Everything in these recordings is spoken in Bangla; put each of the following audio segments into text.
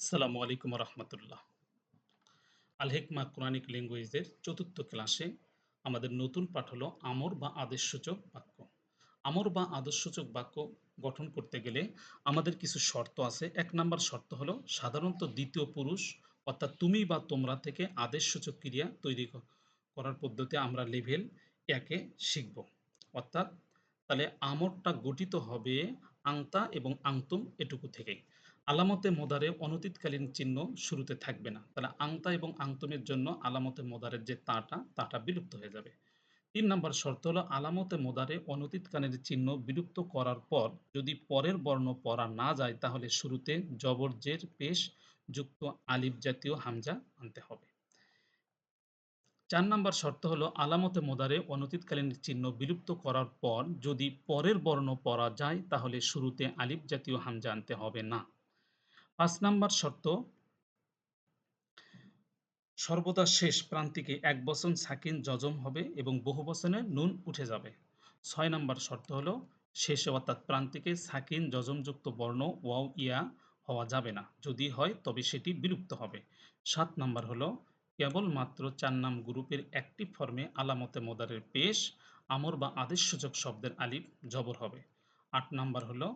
আসসালামু আলাইকুম রহমতুল্লাহ। আল হিকমা কোরআনিক ল্যাঙ্গুয়েজের চতুর্থ ক্লাসে আমাদের নতুন পাঠ হলো আমর বা আদেশসূচক বাক্য। আমর বা আদেশসূচক বাক্য গঠন করতে গেলে আমাদের কিছু শর্ত আছে। এক নাম্বার শর্ত হলো সাধারণত দ্বিতীয় পুরুষ অর্থাৎ তুমি বা তোমরা থেকে আদেশসূচক ক্রিয়া তৈরি করার পদ্ধতি আমরা লেভেল একে শিখব। অর্থাৎ তাহলে আমরটা গঠিত হবে আংতা এবং আংতুম এটুকু থেকেই। আলামতে মোদারে অনতীতকালীন চিহ্ন শুরুতে থাকবে না। তাহলে আংতা এবং আংতুমের জন্য আলামতে মোদারের যে তাটা বিলুপ্ত হয়ে যাবে। ৩ নাম্বার শর্ত হলো আলামতে মোদারে অনতীতকালীন চিহ্ন বিলুপ্ত করার পর যদি পরের বর্ণ পড়া না যায় তাহলে শুরুতে জবর জের পেশ যুক্ত আলিফ জাতীয় হামজা আনতে হবে। ৪ নাম্বার শর্ত হলো আলামতে মোদারে অনতীতকালীন চিহ্ন বিলুপ্ত করার পর যদি পরের বর্ণ পড়া যায় তাহলে শুরুতে আলিফ জাতীয় হামজা আনতে হবে না। ৫ নাম্বার শর্ত সর্বদা শেষ প্রান্তিকে এক বচন সাকিন যজম হবে এবং বহুবচনে নুন উঠে যাবে। ৬ নাম্বার শর্ত হলো শেষে অর্থাৎ প্রান্তিকে সাকিন যজমযুক্ত বর্ণ ওয়াও ইয়া হওয়া যাবে না। যদি হয় তবে সেটি বিলুপ্ত হবে। ৭ নাম্বার হলো কেবলমাত্র ৪ নাম গ্রুপের অ্যাক্টিভ ফর্মে আলামতে মোদারের পেশ আমর বা আদেশসূচক শব্দের আলিফ জবর হবে। ৮ নাম্বার হলো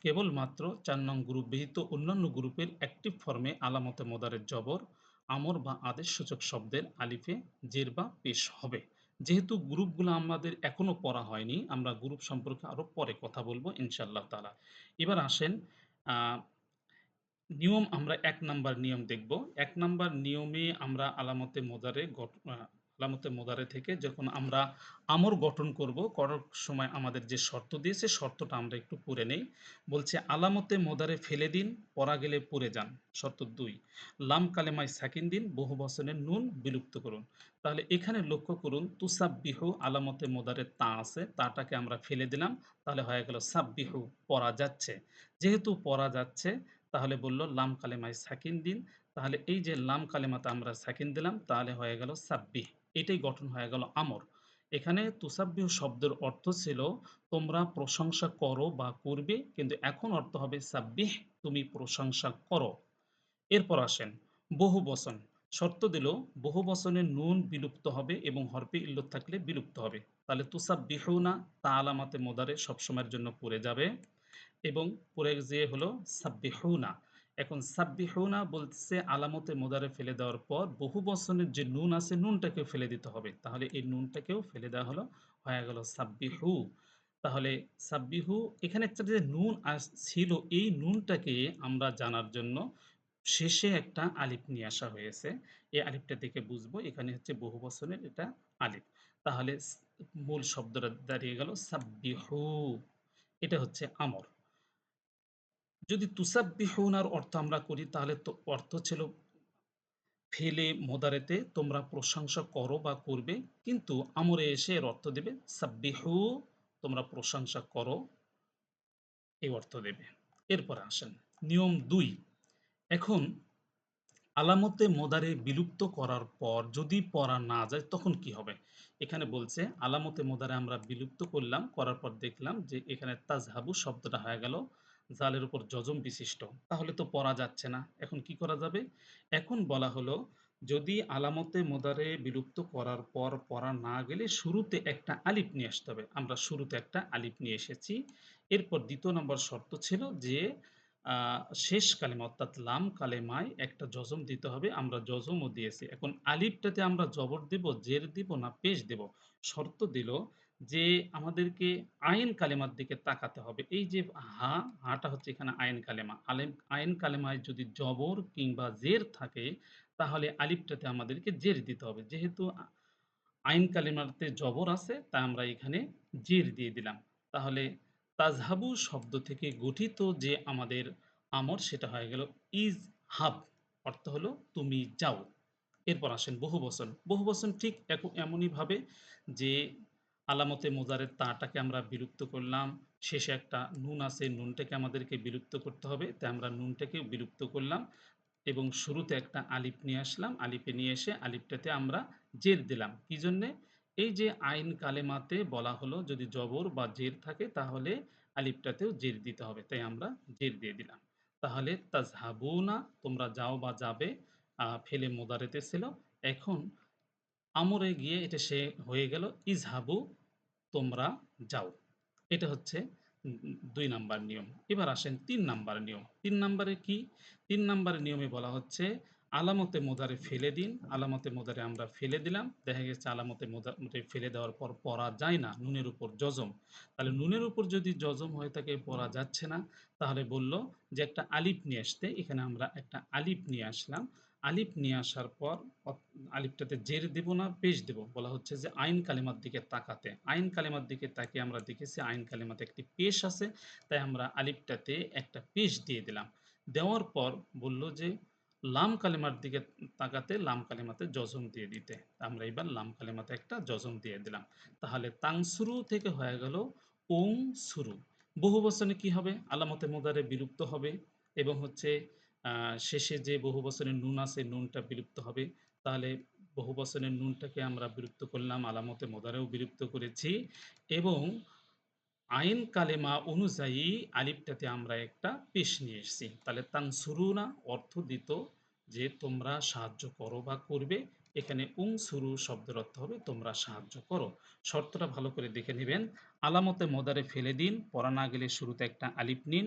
কেবলমাত্র ৪ নং গ্রুপ ব্যতীত অন্যান্য গ্রুপের অ্যাক্টিভ ফর্মে আলামতে মোদারের জবর আমর বা আদেশসূচক শব্দের আলিফে জের বা পেশ হবে। যেহেতু গ্রুপগুলো আমাদের এখনো পড়া হয়নি, আমরা গ্রুপ সম্পর্কে আরো পরে কথা বলবো ইনশাআল্লাহ তাআলা। এবার আসেন আ নিয়ম আমরা ১ নাম্বার নিয়ম দেখব। ১ নাম্বার নিয়মে আমরা আলামতে মোদারে থেকে যখন আমরা আমর গঠন করব, করার সময় আমাদের যে শর্ত দিয়েছে শর্তটা আমরা একটু পড়ে নেই। বলছে আলামতে মোদারে ফেলে দিন, পড়া গেলে পড়ে যান। শর্ত ২ লাম কালেমায় সাকিন দিন, বহুবচনের নুন বিলুপ্ত করুন। তাহলে এখানে লক্ষ্য করুন তুসাব্বিহু আলামতে মোদারে তা আছে, তাটাকে আমরা ফেলে দিলাম। তাহলে হয়ে গেল সাব্বিহু পড়া যাচ্ছে। যেহেতু পড়া যাচ্ছে তাহলে বলল লাম কালেমায় সাকিন দিন। তাহলে এই যে লাম কালেমাতে আমরা সাকিন দিলাম তাহলে হয়ে গেল সাব্বিহ। এটাই গঠন হয়ে গেল আমর। এখানে তুসাব্বিহু শব্দের অর্থ ছিল তোমরা প্রশংসা করো বা করবে, কিন্তু এখন অর্থ হবে সাব্বিহ তুমি প্রশংসা করো। এরপর আসেন বহুবচন। শর্ত দিল বহুবচনের নুন বিলুপ্ত হবে এবং হরফে ইল্লত থাকলে বিলুপ্ত হবে। তাহলে তুসাব্বিহুনা তা আলামাতে মোদারে সবসময়ের জন্য পড়ে যাবে এবং পড়ে যেয়ে হলো সাব্বিহুনা। এখন সাব্বিহুনা বলতেছে আলামতে মোদারে ফেলে দেওয়ার পর বহুবচনের যে নুন আছে নুনটাকেও ফেলে দিতে হবে। তাহলে এই নুনটাকেও ফেলে দেওয়া হলো, হয়ে গেল সাব্বিহু। তাহলে সাব্বিহু এখানে একটা যে নুন ছিল এই নুনটাকে আমরা জানার জন্য শেষে একটা আলিফ নিয়ে আসা হয়েছে। এই আলিফটা দেখে বুঝবো এখানে হচ্ছে বহুবচনের এটা আলিফ। তাহলে মূল শব্দটা দাঁড়িয়ে গেল সাব্বিহু। এটা হচ্ছে আমর। যদি তুসাব্বিহুনার অর্থ আমরা করি তাহলে তো অর্থ ছিল ফেলে মোদারেতে তোমরা প্রশংসা করো বা করবে, কিন্তু আমরে এসে এর অর্থ দেবে সাব্বিহু তোমরা প্রশংসা করো, এই অর্থ দেবে। এরপরে আসেন নিয়ম ২। এখন আলামতে মোদারে বিলুপ্ত করার পর যদি পড়া না যায় তখন কি হবে? এখানে বলছে আলামতে মোদারে আমরা বিলুপ্ত করলাম, করার পর দেখলাম যে এখানে তাজহাবু শব্দটা হয়ে গেল জালের উপর যজম বিশিষ্ট। তাহলে তো পড়া যাচ্ছে না। এখন কি করা যাবে? এখন বলা হলো যদি আলামতে মোদারে বিলুপ্ত করার পর পড়া না গেলে শুরুতে একটা আলিফ নিয়ে আসতে হবে। আমরা শুরুতে একটা আলিফ নিয়ে এসেছি। এরপর ২য় নম্বর শর্ত ছিল যে আ শেষ কালেমা অর্থাৎ লাম কালেমায় একটা যজম দিতে হবে। আমরা যজমও দিয়েছি। এখন আলিফটাতে আমরা জবর দিব, জের দিব না পেশ দিব? শর্ত দিল যে আমাদেরকে আইন কালেমার দিকে তাকাতে হবে। এই যে হাটা হচ্ছে এখানে আইন কালেমা। আইন কালেমায় যদি জবর কিংবা জের থাকে তাহলে আলিফটাতে আমাদেরকে জের দিতে হবে। যেহেতু আইন কালিমাতে জবর আছে তাই আমরা এখানে জের দিয়ে দিলাম। তাহলে তাজহাবু শব্দ থেকে গঠিত যে আমাদের আমর সেটা হয়ে গেল ইজহাব, অর্থ হলো তুমি যাও। এরপর আসেন বহুবচন। বহুবচন ঠিক এমনইভাবে যে আলামতে মোজারের তাটাকে আমরা বিলুপ্ত করলাম। শেষে একটা নুন আছে, নুনটাকে আমাদেরকে বিলুপ্ত করতে হবে। তাই আমরা নুনটাকেও বিলুপ্ত করলাম এবং শুরুতে একটা আলিফ নিয়ে আসলাম। আলিফে নিয়ে এসে আলিফটাতে আমরা জের দিলাম। কি জন্যে? এই যে আইন কালেমাতে বলা হলো যদি জবর বা জের থাকে তাহলে আলিফটাতেও জের দিতে হবে। তাই আমরা জের দিয়ে দিলাম। তাহলে তাযহাবুনা তোমরা যাও বা যাবে, ফেলে মুদারেতে ছিল। এখন আমরে গিয়ে এটা সে হয়ে গেল ইযহাবু তোমরা যাও। এটা হচ্ছে ২ নাম্বার নিয়ম। এবার আসেন ৩ নাম্বার নিয়ম। ৩ নাম্বারে কি? ৩ নাম্বারের নিয়মে বলা হচ্ছে আলামতে মোদারে ফেলে দিন। আলামতে মোদারে আমরা ফেলে দিলাম। দেখা গেছে আলামতে মোদারে ফেলে দেওয়ার পর পড়া যায় না, নুনের উপর জজম। তাহলে নুনের উপর যদি জজম হয়ে থাকে পড়া যাচ্ছে না, তাহলে বলল যে একটা আলিফ নিয়ে আসতে। এখানে আমরা একটা আলিফ নিয়ে আসলাম। আলিফ নিয়ে আসার পর আলিফটাতে জের দেব না পেশ দেব। বলা হচ্ছে যে আইন কালেমার দিকে তাকাতে। আইন কালেমার দিকে তাকিয়ে আমরা দেখেছি আইন কালেমাতে একটি পেশ আছে। তাই আমরা আলিফটাতে একটা পেশ দিয়ে দিলাম। দেওয়ার পর বলল যে লাম কালেমার দিকে তাকাতে লাম কালেমাতে জজম দিয়ে দিতে। আমরা এবার লাম কালেমাতে একটা জজম দিয়ে দিলাম। তাহলে তাংসুরু থেকে হয়ে গেল উংসুরু। বহুবচনে কি হবে? আলামতে মুদারে বিলুপ্ত হবে এবং হচ্ছে শেষে যে বহুবচনের নুন আছে নুনটা বিলুপ্ত হবে। তাহলে বহুবচনের নুনটাকে আমরা বিলুপ্ত করলাম, আলামতে মুদারেও বিলুপ্ত করেছি এবং আইন কালেমা অনুযায়ী আলিফটাতে আমরা একটা পেশ নিয়ে এসেছি। তাহলে তানসুরুনা অর্থ দিত যে তোমরা সাহায্য করো বা করবে। এখানে উংসুরু শব্দের অর্থ হবে তোমরা সাহায্য করো। শর্তটা ভালো করে দেখে নিবেন। আলামতে মদারে ফেলে দিন, পড়া না গেলে শুরুতে একটা আলিফ নিন।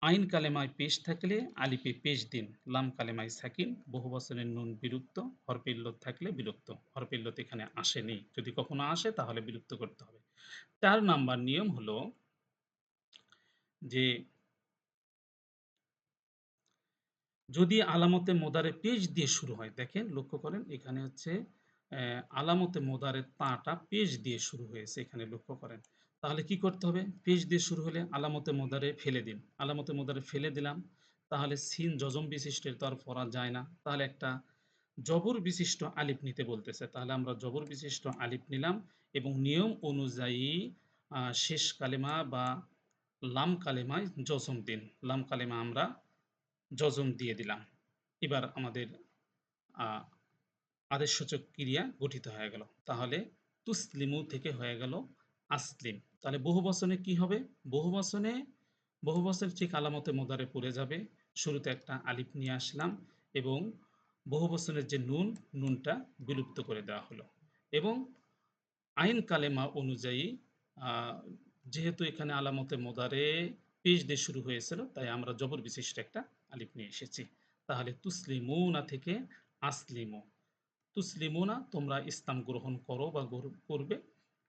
আইন কালেমায় পেশ থাকলে আলিফে পেশ দিন। লাম কালেমায় সাকিন, বহুবচনের নুন বিলুপ্ত, হরফে ইল্লত থাকলে বিলুপ্ত। হরফে ইল্লত এখানে আসেনি। যদি কখনো আসে তাহলে বিলুপ্ত করতে হবে। ৪ নাম্বার নিয়ম হলো যে যদি আলামতে মোদারে পেশ দিয়ে শুরু হয়, দেখেন লক্ষ্য করেন এখানে হচ্ছে আলামতে মোদারের তাটা পেশ দিয়ে শুরু হয়েছে, এখানে লক্ষ্য করেন। তাহলে কি করতে হবে? পেশ দিয়ে শুরু হলে আলামতে মোদারে ফেলে দিন। আলামতে মোদারে ফেলে দিলাম। তাহলে সিন জজম বিশিষ্টের তো আর পড়া যায় না। তাহলে একটা জবর বিশিষ্ট আলিফ নিতে বলতেছে। তাহলে আমরা জবর বিশিষ্ট আলিফ নিলাম এবং নিয়ম অনুযায়ী শেষ কালেমা বা লাম কালেমায় জজম দিন। লাম কালেমা আমরা যজম দিয়ে দিলাম। এবার আমাদের আ আদেশসূচক ক্রিয়া গঠিত হয়ে গেল। তাহলে তুসলিমু থেকে হয়ে গেল আসলিম। তাহলে বহুবচনে কি হবে? বহুবচনে বহুবচন ঠিক আলামতে মোদারে পড়ে যাবে। শুরুতে একটা আলিফ নিয়ে আসলাম এবং বহুবচনের যে নুন, নুনটা বিলুপ্ত করে দেওয়া হলো এবং আইন কালেমা অনুযায়ী আ যেহেতু এখানে আলামতে মোদারে পেশ দিয়ে শুরু হয়েছিল, তাই আমরা জবর বিশিষ্ট একটা আলিফ নিয়ে এসেছি। তাহলে তুসলিমুনা থেকে আসলিমু। তুসলিমুনা তোমরা ইসলাম গ্রহণ করো বা করবে।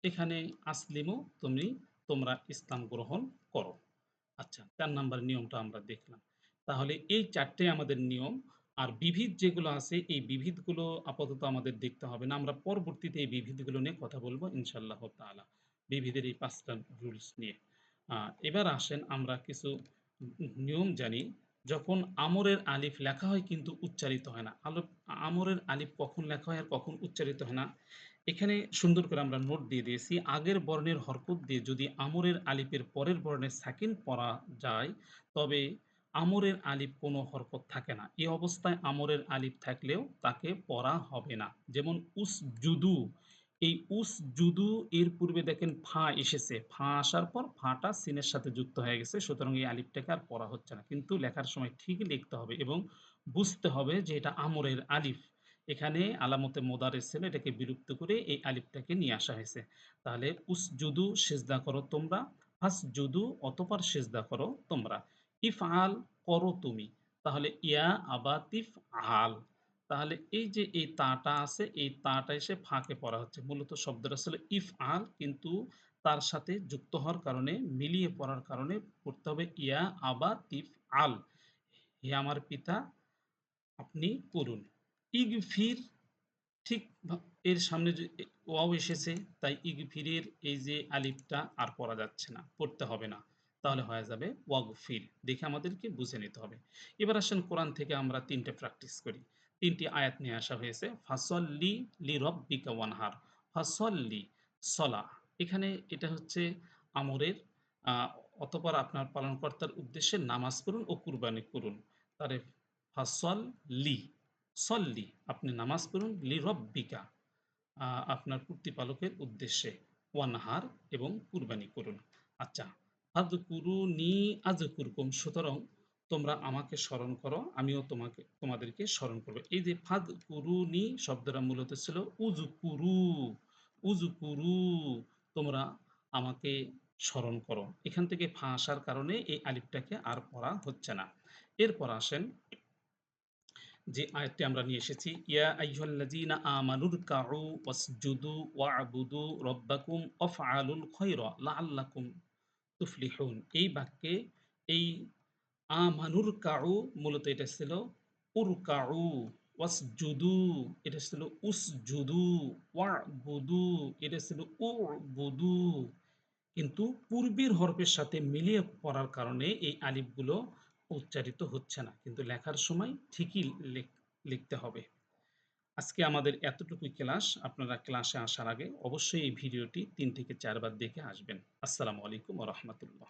এখানে আসলিমু তোমরা ইসলাম গ্রহণ করো। আচ্ছা, ৪ নাম্বার নিয়মটা আমরা দেখলাম। তাহলে এই ৪ টে আমাদের নিয়ম। আর বিবিধ যেগুলো আছে এই বিবিধগুলো আপাতত আমাদের দেখতে হবে না। আমরা পরবর্তীতে এই বিবিধগুলো নিয়ে কথা বলব ইনশাআল্লাহ তাআলা। বিবিধের এই ৫ টা রুলস নিয়ে। আ এবার আসেন আমরা কিছু নিয়ম জানি। যখন আমরের আলিফ লেখা হয় কিন্তু উচ্চারিত হয় না। আমরের আলিফ কখন লেখা হয় আর কখন উচ্চারিত হয় না? এখানে সুন্দর করে আমরা নোট দিয়ে দিয়েছি। আগের বর্ণের হরকত দিয়ে যদি আমরের আলিফের পরের বর্ণের সাকিন পড়া যায়, তবে আমরের আলিফ কোনো হরকত থাকে না। এ অবস্থায় আমরের আলিফ থাকলেও তাকে পড়া হবে না। যেমন উসজুদু, এই উসজুদু এর পূর্বে দেখেন ফা এসেছে। ফা আসার পর ফাটা সিনের সাথে যুক্ত হয়ে গেছে। সুতরাং এই আলিফটাকে আর পড়া হচ্ছে না। কিন্তু লেখার সময় ঠিকই লিখতে হবে এবং বুঝতে হবে যে এটা আমরের আলিফ। এখানে আলামতে মোদারের ছিল, এটাকে বিলুপ্ত করে এই আলিফটাকে নিয়ে আসা হয়েছে। তাহলে উসজুদু সেজদা করো তোমরা, ফাসজুদু অতঃপর সেজদা করো তোমরা। ইফআল করো তুমি। তাহলে ইয়া আবাতিফ আল। তাহলে এই যে এই তাটা আছে এই তাটা এসে ফাঁকে পড়া হচ্ছে। মূলত শব্দটা ছিল ইফআল কিন্তু তার সাথে যুক্ত হওয়ার কারণে মিলিয়ে পড়ার কারণে পড়তে হবে ইয়া আবাতিফ আল। হে আমার পিতা আপনি করুন। ইগফির ঠিক এর সামনে যে ওয়াও এসেছে তাই ইগফিরের এই যে আলিফটা আর পড়া যাচ্ছে না, পড়তে হবে না। তাহলে হয়ে যাবে ওয়াগফির। দেখে আমাদেরকে বুঝে নিতে হবে। এবার আসেন কোরআন থেকে আমরা ৩ টে প্র্যাকটিস করি। ৩ টি আয়াত নিয়ে আসা হয়েছে। ফাসল্লি লিরব্বিকা ওয়ানহার। ফাসল্লি সলাহ। এখানে এটা হচ্ছে আমরের আ অতঃপর আপনার পালনকর্তার উদ্দেশ্যে নামাজ পড়ুন ও কুরবানি করুন। তাহলে ফাসল্লি সল্লি আপনি নামাজ পড়ুন লিরব্বিকা আপনার প্রতিপালকের উদ্দেশ্যে ওয়ানহার এবং কুরবানি করুন। আচ্ছা, আযকুরুনি আযকুরকুম সুতরাং তোমরা আমাকে স্মরণ করো, আমিও তোমাদেরকে স্মরণ করব। এই যে ফাযকুরুনি শব্দটা মূলত ছিল উযকুরু, উযকুরু, তোমরা আমাকে স্মরণ করো। এখান থেকে ফা আসার কারণে এই আলিফটাকে আর পড়া হচ্ছে না। এরপর আসেন যে আয়াতটি আমরা নিয়ে এসেছি, ইয়া আইয়ুহাল্লাযীনা আমানুরকাউ ওয়াসজুদু ওয়া'বুদু রাব্বাকুম ওয়াফআলুল খায়রা লাআল্লাকুম তুফলিহুন। এই বাক্যে এই আমানুরকাউ মূলত এটা ছিল উরকাউ, ওয়াসজুদু এটা ছিল উসজুদু, ওয়া'বুদু এটা ছিল উ'বুদু। কিন্তু পূর্বের হরফের সাথে মিলিয়ে পড়ার কারণে এই আলিফগুলো উচ্চারিত হচ্ছে না। কিন্তু লেখার সময় ঠিকই লিখতে হবে। আজকে আমাদের এতটুকুই ক্লাস। আপনারা ক্লাসে আসার আগে অবশ্যই এই ভিডিওটি ৩ থেকে ৪ বার দেখে আসবেন। আসসালামু আলাইকুম ওয়া রাহমাতুল্লাহ।